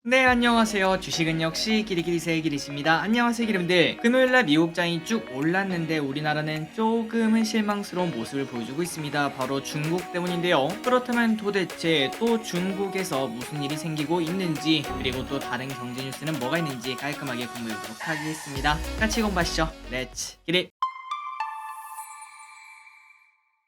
네, 안녕하세요. 주식은 역시 기리기리새 기리십니다. 안녕하세요, 기름들. 금요일날 미국장이 쭉 올랐는데 우리나라는 조금은 실망스러운 모습을 보여주고 있습니다. 바로 중국 때문인데요. 그렇다면 도대체 또 중국에서 무슨 일이 생기고 있는지, 그리고 또 다른 경제 뉴스는 뭐가 있는지 깔끔하게 공부해보도록 하겠습니다. 같이 공부하시죠. 렛츠 기릿!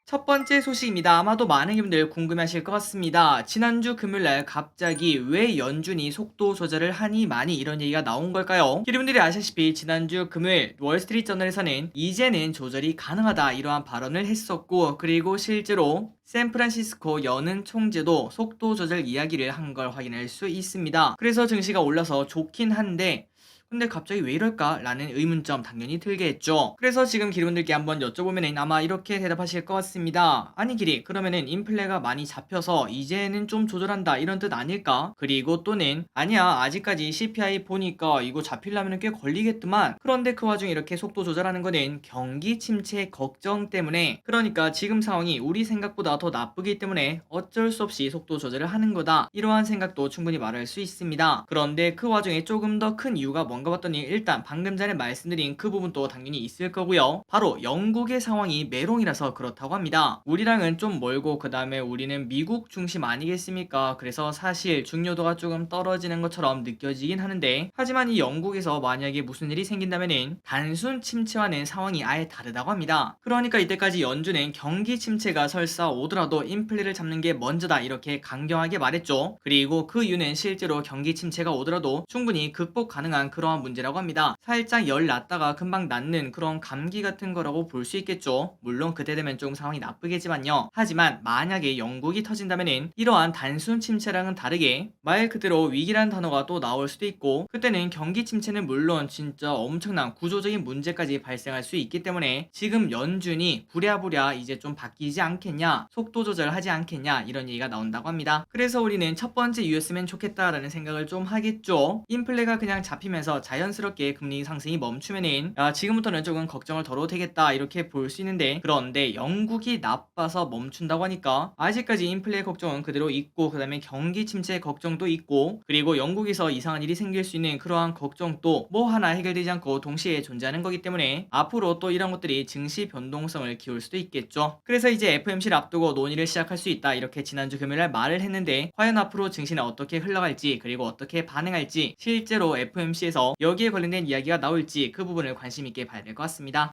첫 번째 소식입니다. 아마도 많은 분들 궁금해하실 것 같습니다. 지난주 금요일날 갑자기 왜 연준이 속도 조절을 하니 많이 이런 얘기가 나온 걸까요? 여러분들이 아시다시피 지난주 금요일 월스트리트저널에서는 이제는 조절이 가능하다 이러한 발언을 했었고, 그리고 실제로 샌프란시스코 여는 총재도 속도 조절 이야기를 한 걸 확인할 수 있습니다. 그래서 증시가 올라서 좋긴 한데 근데 갑자기 왜 이럴까? 라는 의문점 당연히 들게 했죠. 그래서 지금 기분들께 한번 여쭤보면은 아마 이렇게 대답하실 것 같습니다. 아니 기리, 그러면은 인플레가 많이 잡혀서 이제는 좀 조절한다 이런 뜻 아닐까? 그리고 또는 아니야, 아직까지 CPI 보니까 이거 잡히려면 꽤 걸리겠더만. 그런데 그 와중에 이렇게 속도 조절하는 거는 경기 침체 걱정 때문에, 그러니까 지금 상황이 우리 생각보다 더 나쁘기 때문에 어쩔 수 없이 속도 조절을 하는 거다, 이러한 생각도 충분히 말할 수 있습니다. 그런데 그 와중에 조금 더 큰 이유가 뭔가 봤더니 일단 방금 전에 말씀드린 그 부분도 당연히 있을 거고요. 바로 영국의 상황이 메롱이라서 그렇다고 합니다. 우리랑은 좀 멀고 그 다음에 우리는 미국 중심 아니겠습니까? 그래서 사실 중요도가 조금 떨어지는 것처럼 느껴지긴 하는데, 하지만 이 영국에서 만약에 무슨 일이 생긴다면은 단순 침체와는 상황이 아예 다르다고 합니다. 그러니까 이때까지 연준은 경기 침체가 설사 오더라도 인플레를 잡는 게 먼저다 이렇게 강경하게 말했죠. 그리고 그 이유는 실제로 경기 침체가 오더라도 충분히 극복 가능한 그러한 문제라고 합니다. 살짝 열 났다가 금방 낫는 그런 감기 같은 거라고 볼 수 있겠죠. 물론 그때 되면 좀 상황이 나쁘겠지만요. 하지만 만약에 영국이 터진다면은 이러한 단순 침체랑은 다르게 말 그대로 위기란 단어가 또 나올 수도 있고, 그때는 경기 침체는 물론 진짜 엄청난 구조적인 문제까지 발생할 수 있기 때문에 지금 연준이 부랴부랴 이제 좀 바뀌지 않겠냐, 속도 조절하지 않겠냐 이런 얘기가 나온다고 합니다. 그래서 우리는 첫 번째 이유였으면 좋겠다라는 생각을 좀 하겠죠. 인플레가 그냥 잡히면서 자연스럽게 금리 상승이 멈추면은 지금부터는 조금 걱정을 덜어도 되겠다 이렇게 볼 수 있는데, 그런데 영국이 나빠서 멈춘다고 하니까 아직까지 인플레 걱정은 그대로 있고, 그 다음에 경기 침체 걱정도 있고, 그리고 영국에서 이상한 일이 생길 수 있는 그러한 걱정도 뭐 하나 해결되지 않고 동시에 존재하는 거기 때문에 앞으로 또 이런 것들이 증시 변동성을 키울 수도 있겠죠. 그래서 이제 FOMC를 앞두고 논의를 시작할 수 있다 이렇게 지난주 금요일날 말을 했는데, 과연 앞으로 증시는 어떻게 흘러갈지, 그리고 어떻게 반응할지, 실제로 FOMC에서 여기에 관련된 이야기가 나올지 그 부분을 관심 있게 봐야 될 것 같습니다.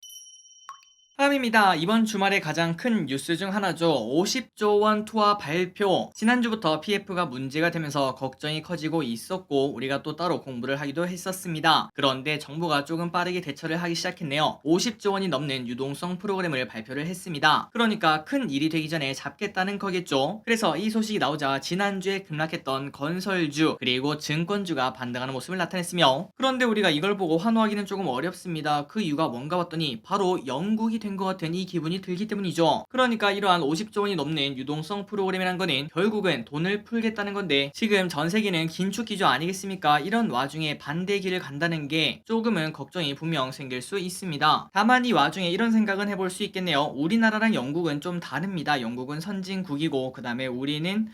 다음입니다. 이번 주말에 가장 큰 뉴스 중 하나죠. 50조 원 투하 발표. 지난주부터 PF가 문제가 되면서 걱정이 커지고 있었고 우리가 또 따로 공부를 하기도 했었습니다. 그런데 정부가 조금 빠르게 대처를 하기 시작했네요. 50조 원이 넘는 유동성 프로그램을 발표를 했습니다. 그러니까 큰 일이 되기 전에 잡겠다는 거겠죠. 그래서 이 소식이 나오자 지난주에 급락했던 건설주 그리고 증권주가 반등하는 모습을 나타냈으며, 그런데 우리가 이걸 보고 환호하기는 조금 어렵습니다. 그 이유가 뭔가 봤더니 바로 영국이 된 것 같은 이 기분이 들기 때문이죠. 그러니까 이러한 50조 원이 넘는 유동성 프로그램이란 거는 결국은 돈을 풀겠다는 건데, 지금 전 세계는 긴축 기조 아니겠습니까? 이런 와중에 반대 길을 간다는 게 조금은 걱정이 분명 생길 수 있습니다. 다만 이 와중에 이런 생각은 해볼 수 있겠네요. 우리나라랑 영국은 좀 다릅니다. 영국은 선진국이고 그 다음에 우리는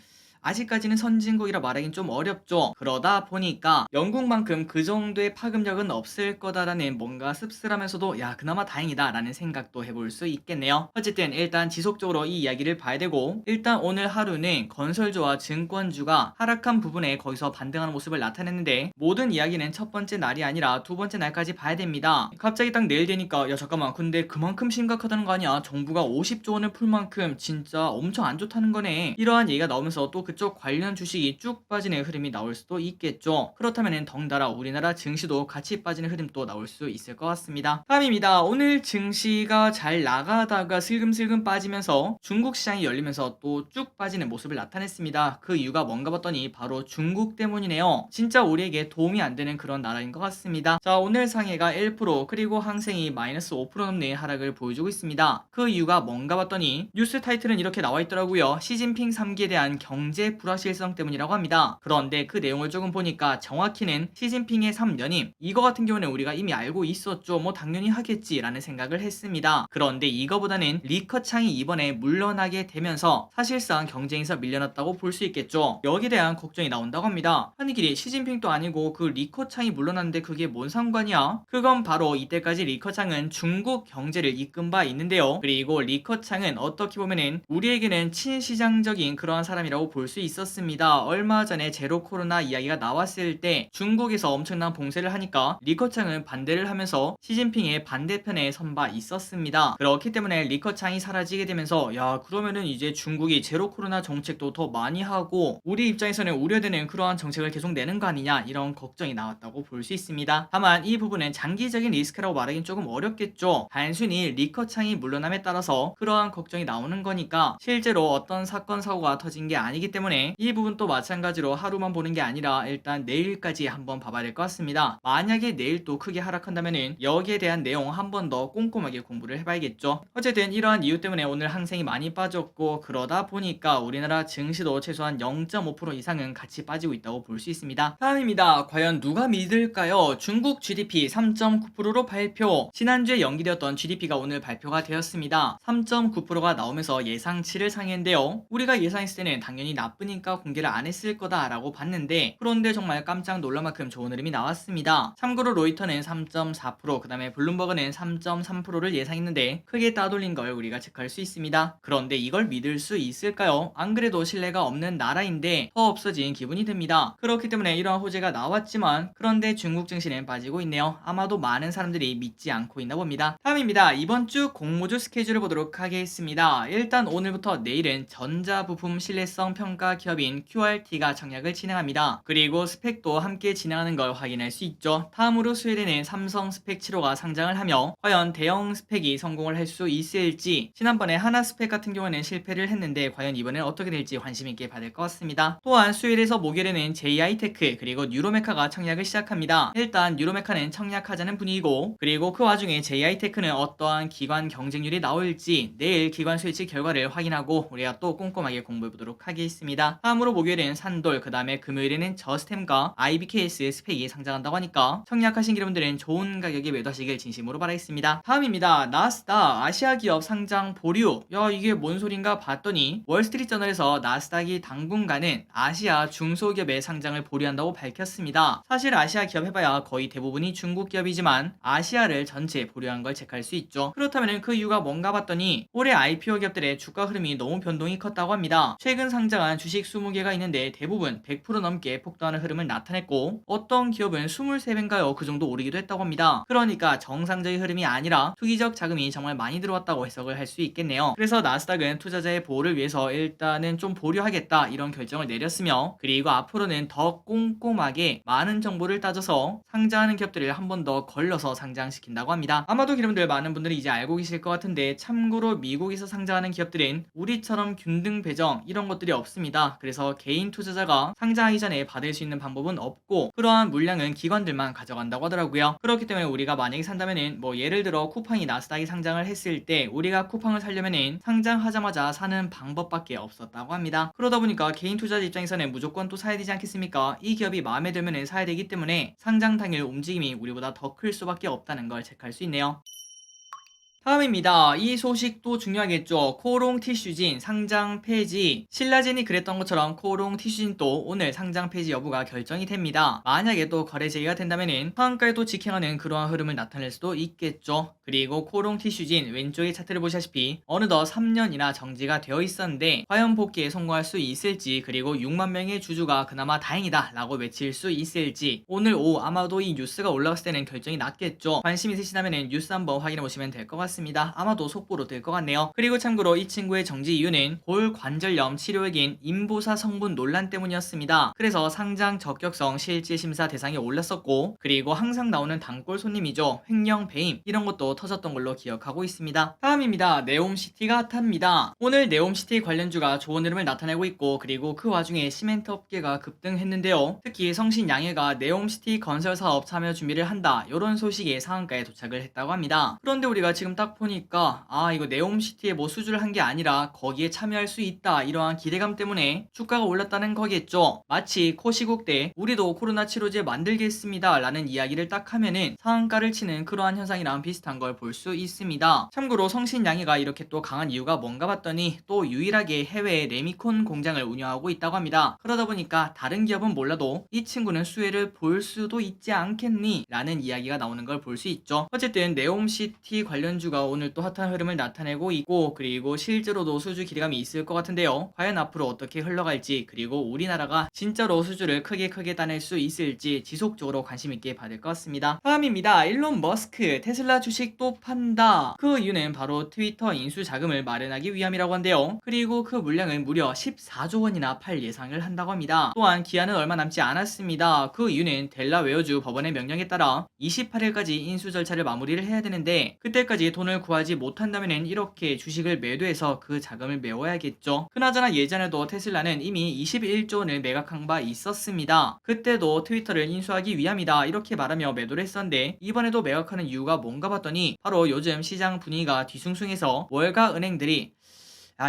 아직까지는 선진국이라 말하긴 좀 어렵죠. 그러다 보니까 영국만큼 그 정도의 파급력은 없을 거다라는 뭔가 씁쓸하면서도 야 그나마 다행이다 라는 생각도 해볼 수 있겠네요. 어쨌든 일단 지속적으로 이 이야기를 봐야 되고, 일단 오늘 하루는 건설주와 증권주가 하락한 부분에 거기서 반등하는 모습을 나타냈는데, 모든 이야기는 첫 번째 날이 아니라 두 번째 날까지 봐야 됩니다. 갑자기 딱 내일 되니까 야 잠깐만, 근데 그만큼 심각하다는 거 아니야? 정부가 50조 원을 풀 만큼 진짜 엄청 안 좋다는 거네. 이러한 얘기가 나오면서 또 그쪽 관련 주식이 쭉 빠지는 흐름이 나올 수도 있겠죠. 그렇다면 덩달아 우리나라 증시도 같이 빠지는 흐름도 나올 수 있을 것 같습니다. 다음입니다. 오늘 증시가 잘 나가다가 슬금슬금 빠지면서 중국 시장이 열리면서 또 쭉 빠지는 모습을 나타냈습니다. 그 이유가 뭔가 봤더니 바로 중국 때문이네요. 진짜 우리에게 도움이 안 되는 그런 나라인 것 같습니다. 자, 오늘 상해가 1% 그리고 항생이 마이너스 5% 넘는 하락을 보여주고 있습니다. 그 이유가 뭔가 봤더니 뉴스 타이틀은 이렇게 나와 있더라고요. 시진핑 3기에 대한 경제 경제 불확실성 때문이라고 합니다. 그런데 그 내용을 조금 보니까 정확히는 시진핑의 3연임 이거 같은 경우는 우리가 이미 알고 있었죠. 뭐 당연히 하겠지라는 생각을 했습니다. 그런데 이거보다는 리커창이 이번에 물러나게 되면서 사실상 경쟁에서 밀려났다고 볼 수 있겠죠. 여기에 대한 걱정이 나온다고 합니다. 아니 길이 시진핑도 아니고 그 리커창이 물러났는데 그게 뭔 상관이야? 그건 바로 이때까지 리커창은 중국 경제를 이끈 바 있는데요. 그리고 리커창은 어떻게 보면은 우리에게는 친시장적인 그러한 사람이라고 볼 수 있었습니다. 얼마 전에 제로 코로나 이야기가 나왔을 때 중국에서 엄청난 봉쇄를 하니까 리커창은 반대를 하면서 시진핑의 반대편에 선 바 있었습니다. 그렇기 때문에 리커창이 사라지게 되면서 야 그러면은 이제 중국이 제로 코로나 정책도 더 많이 하고 우리 입장에서는 우려되는 그러한 정책을 계속 내는 거 아니냐 이런 걱정이 나왔다고 볼 수 있습니다. 다만 이 부분은 장기적인 리스크라고 말하기는 조금 어렵겠죠. 단순히 리커창이 물러남에 따라서 그러한 걱정이 나오는 거니까 실제로 어떤 사건 사고가 터진 게 아니기 때문에 이 부분도 마찬가지로 하루만 보는 게 아니라 일단 내일까지 한번 봐봐야 될 것 같습니다. 만약에 내일 또 크게 하락한다면은 여기에 대한 내용 한 번 더 꼼꼼하게 공부를 해봐야겠죠. 어쨌든 이러한 이유 때문에 오늘 항생이 많이 빠졌고 그러다 보니까 우리나라 증시도 최소한 0.5% 이상은 같이 빠지고 있다고 볼 수 있습니다. 다음입니다. 과연 누가 믿을까요? 중국 GDP 3.9%로 발표. 지난주에 연기되었던 GDP가 오늘 발표가 되었습니다. 3.9%가 나오면서 예상치를 상회했는데요. 우리가 예상했을 때는 당연히 나쁘니까 공개를 안 했을 거다라고 봤는데 그런데 정말 깜짝 놀랄 만큼 좋은 흐름이 나왔습니다. 참고로 로이터는 3.4%, 그 다음에 블룸버그는 3.3%를 예상했는데 크게 따돌린 걸 우리가 체크할 수 있습니다. 그런데 이걸 믿을 수 있을까요? 안 그래도 신뢰가 없는 나라인데 더 없어진 기분이 듭니다. 그렇기 때문에 이러한 호재가 나왔지만 그런데 중국 증시는 빠지고 있네요. 아마도 많은 사람들이 믿지 않고 있나 봅니다. 다음입니다. 이번 주 공모주 스케줄을 보도록 하겠습니다. 일단 오늘부터 내일은 전자부품 신뢰성 평가 기업인 QRT가 청약을 진행합니다. 그리고 스펙도 함께 진행하는 걸 확인할 수 있죠. 다음으로 수요일에는 삼성 스펙 7호가 상장을 하며 과연 대형 스펙이 성공을 할 수 있을지, 지난번에 하나 스펙 같은 경우는 실패를 했는데 과연 이번에는 어떻게 될지 관심 있게 봐야 될 것 같습니다. 또한 수요일에서 목요일에는 JI테크 그리고 뉴로메카가 청약을 시작합니다. 일단 뉴로메카는 청약하자는 분위기고 그리고 그 와중에 JI테크는 어떠한 기관 경쟁률이 나올지 내일 기관 수혜치 결과를 확인하고 우리가 또 꼼꼼하게 공부해 보도록 하겠습니다. 다음으로 목요일에는 산돌, 그 다음에 금요일에는 저스템과 IBKS 스펙이 상장한다고 하니까 청약하신 여러분들은 좋은 가격에 매도하시길 진심으로 바라겠습니다. 다음입니다. 나스닥 아시아 기업 상장 보류. 야 이게 뭔 소린가 봤더니 월스트리트저널에서 나스닥이 당분간은 아시아 중소기업의 상장을 보류한다고 밝혔습니다. 사실 아시아 기업 해봐야 거의 대부분이 중국 기업이지만 아시아를 전체 보류한 걸 체크할 수 있죠. 그렇다면 그 이유가 뭔가 봤더니 올해 IPO 기업들의 주가 흐름이 너무 변동이 컸다고 합니다. 최근 상장한 주식 20개가 있는데 대부분 100% 넘게 폭등하는 흐름을 나타냈고 어떤 기업은 23배인가요? 그 정도 오르기도 했다고 합니다. 그러니까 정상적인 흐름이 아니라 투기적 자금이 정말 많이 들어왔다고 해석을 할 수 있겠네요. 그래서 나스닥은 투자자의 보호를 위해서 일단은 좀 보류하겠다 이런 결정을 내렸으며 그리고 앞으로는 더 꼼꼼하게 많은 정보를 따져서 상장하는 기업들을 한 번 더 걸러서 상장시킨다고 합니다. 아마도 여러분들 많은 분들이 이제 알고 계실 것 같은데 참고로 미국에서 상장하는 기업들은 우리처럼 균등 배정 이런 것들이 없습니다. 그래서 개인 투자자가 상장하기 전에 받을 수 있는 방법은 없고 그러한 물량은 기관들만 가져간다고 하더라고요. 그렇기 때문에 우리가 만약에 산다면은 뭐 예를 들어 쿠팡이 나스닥에 상장을 했을 때 우리가 쿠팡을 사려면은 상장하자마자 사는 방법밖에 없었다고 합니다. 그러다 보니까 개인 투자자 입장에서는 무조건 또 사야 되지 않겠습니까? 이 기업이 마음에 들면은 사야 되기 때문에 상장 당일 움직임이 우리보다 더 클 수밖에 없다는 걸 체크할 수 있네요. 다음입니다. 이 소식도 중요하겠죠. 코오롱 티슈진 상장 폐지. 신라젠이 그랬던 것처럼 코오롱 티슈진도 오늘 상장 폐지 여부가 결정이 됩니다. 만약에 또 거래 제의가 된다면은 상한가에도 직행하는 그러한 흐름을 나타낼 수도 있겠죠. 그리고 코오롱 티슈진 왼쪽의 차트를 보시다시피 어느덧 3년이나 정지가 되어 있었는데 과연 복귀에 성공할 수 있을지 그리고 6만 명의 주주가 그나마 다행이다 라고 외칠 수 있을지 오늘 오후 아마도 이 뉴스가 올라갔을 때는 결정이 났겠죠. 관심 있으시다면 뉴스 한번 확인해 보시면 될 것 같습니다. 아마도 속보로 될 것 같네요. 그리고 참고로 이 친구의 정지 이유는 골관절염 치료액인 인보사 성분 논란 때문이었습니다. 그래서 상장 적격성 실질심사 대상에 올랐었고 그리고 항상 나오는 단골 손님이죠. 횡령 배임 이런 것도 정도 터졌던 걸로 기억하고 있습니다. 다음입니다. 네옴시티가 핫합니다. 오늘 네옴시티 관련주가 좋은 흐름을 나타내고 있고, 그리고 그 와중에 시멘트 업계가 급등했는데요. 특히 성신양해가 네옴시티 건설 사업 참여 준비를 한다, 이런 소식이 상한가에 도착을 했다고 합니다. 그런데 우리가 지금 딱 보니까 이거 네옴시티에 뭐 수주를 한 게 아니라 거기에 참여할 수 있다, 이러한 기대감 때문에 주가가 올랐다는 거겠죠. 마치 코시국 때 우리도 코로나 치료제 만들겠습니다 라는 이야기를 딱 하면은 상한가를 치는 그러한 현상이랑 비슷한 걸 볼 수 있습니다. 참고로 성신양해가 이렇게 또 강한 이유가 뭔가 봤더니 또 유일하게 해외에 레미콘 공장을 운영하고 있다고 합니다. 그러다 보니까 다른 기업은 몰라도 이 친구는 수혜를 볼 수도 있지 않겠니? 라는 이야기가 나오는 걸 볼 수 있죠. 어쨌든 네옴시티 관련주가 오늘 또 핫한 흐름을 나타내고 있고, 그리고 실제로도 수주 기대감이 있을 것 같은데요. 과연 앞으로 어떻게 흘러갈지, 그리고 우리나라가 진짜로 수주를 크게 따낼 수 있을지 지속적으로 관심 있게 봐야 될 것 같습니다. 다음입니다. 일론 머스크 테슬라 주식 또 판다. 그 이유는 바로 트위터 인수 자금을 마련하기 위함이라고 한대요. 그리고 그 물량은 무려 14조 원이나 팔 예상을 한다고 합니다. 또한 기한은 얼마 남지 않았습니다. 그 이유는 델라웨어주 법원의 명령에 따라 28일까지 인수 절차를 마무리를 해야 되는데, 그때까지 돈을 구하지 못한다면 이렇게 주식을 매도해서 그 자금을 메워야겠죠. 그나저나 예전에도 테슬라는 이미 21조 원을 매각한 바 있었습니다. 그때도 트위터를 인수하기 위함이다 이렇게 말하며 매도를 했었는데, 이번에도 매각하는 이유가 뭔가 봤더니 바로 요즘 시장 분위기가 뒤숭숭해서 월가 은행들이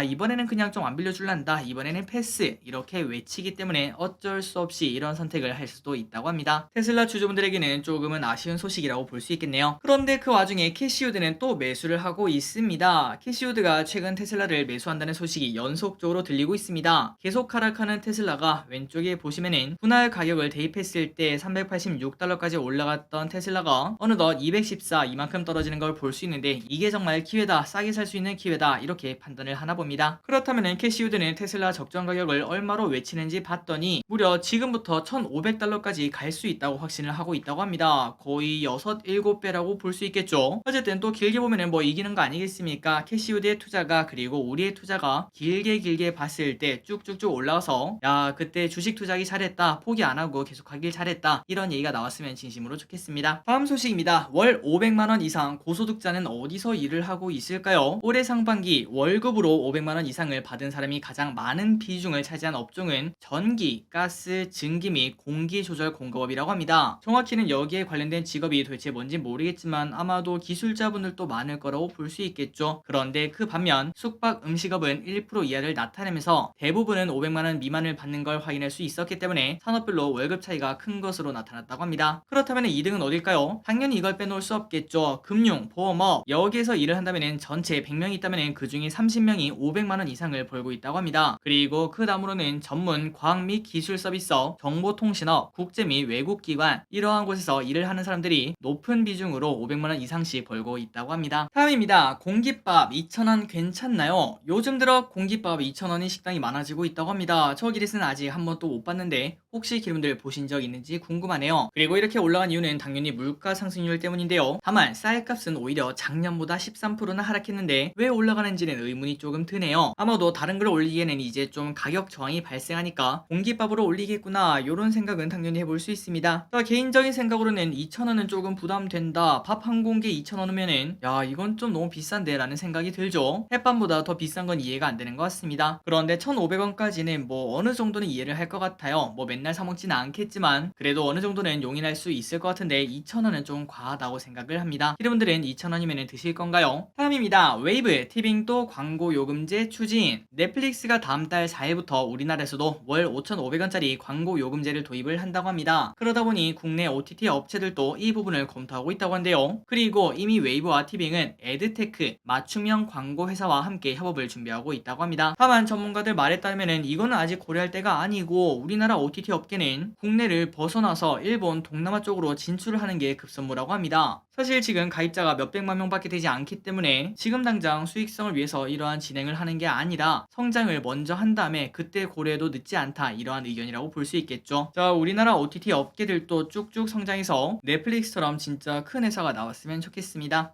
이번에는 그냥 좀 안 빌려줄란다, 이번에는 패스, 이렇게 외치기 때문에 어쩔 수 없이 이런 선택을 할 수도 있다고 합니다. 테슬라 주주분들에게는 조금은 아쉬운 소식이라고 볼 수 있겠네요. 그런데 그 와중에 캐시우드는 또 매수를 하고 있습니다. 캐시우드가 최근 테슬라를 매수한다는 소식이 연속적으로 들리고 있습니다. 계속 하락하는 테슬라가 왼쪽에 보시면은 분할 가격을 대입했을 때 386달러까지 올라갔던 테슬라가 어느덧 214, 이만큼 떨어지는 걸 볼 수 있는데, 이게 정말 기회다, 싸게 살 수 있는 기회다, 이렇게 판단을 하나 봅니다. 그렇다면 캐시우드는 테슬라 적정 가격을 얼마로 외치는지 봤더니 무려 지금부터 1,500달러까지 갈 수 있다고 확신을 하고 있다고 합니다. 거의 6, 7배라고 볼 수 있겠죠. 어쨌든 또 길게 보면은 뭐 이기는 거 아니겠습니까? 캐시우드의 투자가, 그리고 우리의 투자가 길게 봤을 때 쭉쭉쭉 올라와서 그때 주식 투자하기 잘했다, 포기 안 하고 계속 하길 잘했다, 이런 얘기가 나왔으면 진심으로 좋겠습니다. 다음 소식입니다. 월 500만원 이상 고소득자는 어디서 일을 하고 있을까요? 올해 상반기 월급으로 500만원 이상을 받은 사람이 가장 많은 비중을 차지한 업종은 전기, 가스, 증기 및 공기 조절 공급업이라고 합니다. 정확히는 여기에 관련된 직업이 도대체 뭔지 모르겠지만 아마도 기술자분들도 많을 거라고 볼 수 있겠죠. 그런데 그 반면 숙박 음식업은 1% 이하를 나타내면서 대부분은 500만원 미만을 받는 걸 확인할 수 있었기 때문에 산업별로 월급 차이가 큰 것으로 나타났다고 합니다. 그렇다면 2등은 어딜까요? 당연히 이걸 빼놓을 수 없겠죠. 금융, 보험업, 여기에서 일을 한다면 전체 100명이 있다면 그 중에 30명이 500만원 이상을 벌고 있다고 합니다. 그리고 그 다음으로는 전문, 과학 및 기술 서비스업, 정보통신업, 국제 및 외국기관, 이러한 곳에서 일을 하는 사람들이 높은 비중으로 500만원 이상씩 벌고 있다고 합니다. 다음입니다. 공깃밥 2,000원 괜찮나요? 요즘 들어 공깃밥 2,000원인 식당이 많아지고 있다고 합니다. 저 기리스는 아직 한 번도 못 봤는데 혹시 기름들 보신 적 있는지 궁금하네요. 그리고 이렇게 올라간 이유는 당연히 물가 상승률 때문인데요. 다만 쌀값은 오히려 작년보다 13%나 하락했는데 왜 올라가는지는 의문이 조금 드네요. 아마도 다른 걸 올리기에는 이제 좀 가격 저항이 발생하니까 공깃밥으로 올리겠구나, 이런 생각은 당연히 해볼 수 있습니다. 개인적인 생각으로는 2,000원은 조금 부담된다, 밥 한 공기에 2,000원이면은 이건 좀 너무 비싼데 라는 생각이 들죠. 햇반보다 더 비싼 건 이해가 안 되는 것 같습니다. 그런데 1,500원까지는 뭐 어느 정도는 이해를 할 것 같아요. 뭐 맨날 사 먹지는 않겠지만 그래도 어느 정도는 용인할 수 있을 것 같은데 2,000원은 좀 과하다고 생각을 합니다. 여러분들은 2,000원이면 드실 건가요? 다음입니다. 웨이브 티빙도 광고 요금제 추진. 넷플릭스가 다음 달 4일부터 우리나라에서도 월 5,500원짜리 광고 요금제를 도입을 한다고 합니다. 그러다 보니 국내 OTT 업체들도 이 부분을 검토하고 있다고 한대요. 그리고 이미 웨이브와 티빙은 에드테크, 맞춤형 광고 회사와 함께 협업을 준비하고 있다고 합니다. 다만 전문가들 말에 따르면 이거는 아직 고려할 때가 아니고, 우리나라 OTT 업계는 국내를 벗어나서 일본, 동남아 쪽으로 진출을 하는 게 급선무라고 합니다. 사실 지금 가입자가 몇백만 명밖에 되지 않기 때문에 지금 당장 수익성을 위해서 이러한 진행을 하는 게 아니라 성장을 먼저 한 다음에 그때 고려해도 늦지 않다, 이러한 의견이라고 볼 수 있겠죠. 우리나라 OTT 업계들도 쭉쭉 성장해서 넷플릭스처럼 진짜 큰 회사가 나왔으면 좋겠습니다.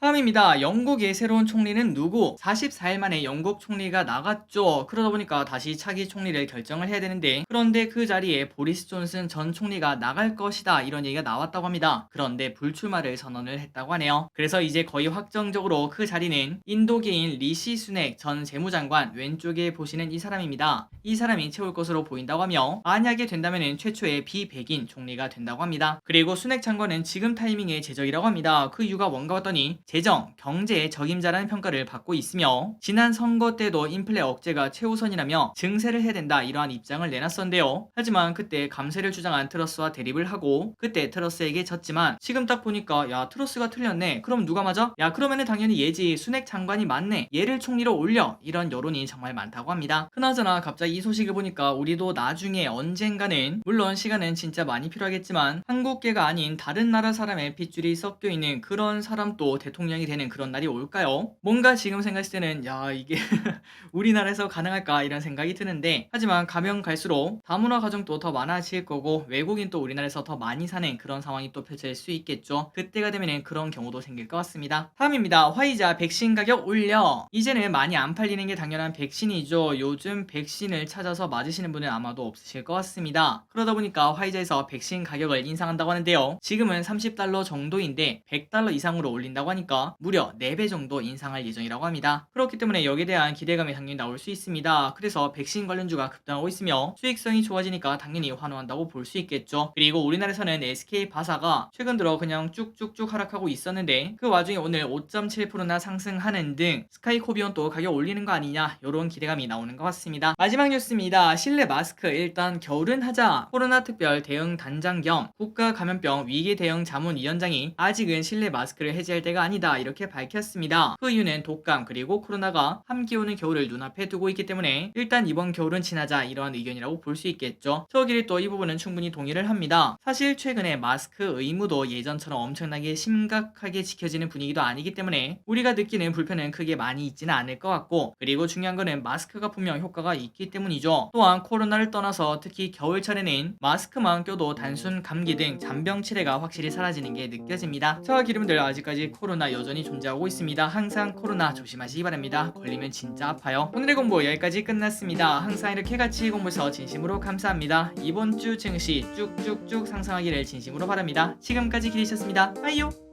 다음입니다. 영국의 새로운 총리는 누구? 44일 만에 영국 총리가 나갔죠. 그러다 보니까 다시 차기 총리를 결정을 해야 되는데, 그런데 그 자리에 보리스 존슨 전 총리가 나갈 것이다 이런 얘기가 나왔다고 합니다. 그런데 불출마를 선언을 했다고 하네요. 그래서 이제 거의 확정적으로 그 자리는 인도계인 리시 수넥 전 재무장관, 왼쪽에 보시는 이 사람입니다. 이 사람이 채울 것으로 보인다고 하며, 만약에 된다면 최초의 비백인 총리가 된다고 합니다. 그리고 수넥 장관은 지금 타이밍에 제적이라고 합니다. 그 이유가 뭔가 봤더니 재정, 경제의 적임자라는 평가를 받고 있으며, 지난 선거 때도 인플레 억제가 최우선이라며 증세를 해야 된다 이러한 입장을 내놨었는데요. 하지만 그때 감세를 주장한 트러스와 대립을 하고 그때 트러스에게 졌지만, 지금 딱 보니까 야 트러스가 틀렸네, 그럼 누가 맞아? 야 그러면은 당연히 얘지, 수넥 장관이 맞네, 얘를 총리로 올려, 이런 여론이 정말 많다고 합니다. 그나저나 갑자기 이 소식을 보니까 우리도 나중에 언젠가는, 물론 시간은 진짜 많이 필요하겠지만 한국계가 아닌 다른 나라 사람의 핏줄이 섞여 있는 그런 사람도 대통령이 되는 그런 날이 올까요? 뭔가 지금 생각했을 때는 야 이게 우리나라에서 가능할까 이런 생각이 드는데, 하지만 가면 갈수록 다문화 가정도 더 많아질 거고 외국인 또 우리나라에서 더 많이 사는 그런 상황이 또 펼쳐질 수 있겠죠. 그때가 되면 그런 경우도 생길 것 같습니다. 다음입니다. 화이자 백신 가격 올려. 이제는 많이 안 팔리는 게 당연한 백신이죠. 요즘 백신을 찾아서 맞으시는 분은 아마도 없으실 것 같습니다. 그러다 보니까 화이자에서 백신 가격을 인상한다고 하는데요. 지금은 $30 정도인데 $100 이상으로 올린다고 하니까 무려 4배 정도 인상할 예정이라고 합니다. 그렇기 때문에 여기에 대한 기대감이 당연히 나올 수 있습니다. 그래서 백신 관련주가 급등하고 있으며 수익성이 좋아지니까 당연히 환호한다고 볼 수 있겠죠. 그리고 우리나라에서는 SK바사가 최근 들어 그냥 쭉쭉쭉 하락하고 있었는데, 그 와중에 오늘 5.7%나 상승하는 등 스카이코비온 또 가격 올리는 거 아니냐, 이런 기대감이 나오는 것 같습니다. 마지막 뉴스입니다. 실내 마스크 일단 겨울은 하자. 코로나 특별 대응 단장 겸 국가감염병 위기 대응 자문위원장이 아직은 실내 마스크를 해제할 때가 아니다 이렇게 밝혔습니다. 그 이유는 독감 그리고 코로나가 함께 오는 겨울을 눈앞에 두고 있기 때문에 일단 이번 겨울은 지나자, 이러한 의견이라고 볼 수 있겠죠. 저끼리 또 이 부분은 충분히 동의를 합니다. 사실 최근에 마스크 의무도 예전처럼 엄청나게 심각하게 지켜지는 분위기도 아니기 때문에 우리가 느끼는 불편은 크게 많이 있지는 않을 것 같고, 그리고 중요한 거는 마스크가 분명 효과가 있기 때문이죠. 또한 코로나를 떠나서 특히 겨울철에는 마스크만 껴도 단순 감기 등 잔병 치레가 확실히 사라지는 게 느껴집니다. 자 여러분들, 아직까지 코로나 여전히 존재하고 있습니다. 항상 코로나 조심하시기 바랍니다. 걸리면 진짜 아파요. 오늘의 공부 여기까지 끝났습니다. 항상 이렇게 같이 공부해서 진심으로 감사합니다. 이번 주 증시 쭉쭉쭉 상승하기를 진심으로 바랍니다. 지금까지 기리셨습니다. 빠이요.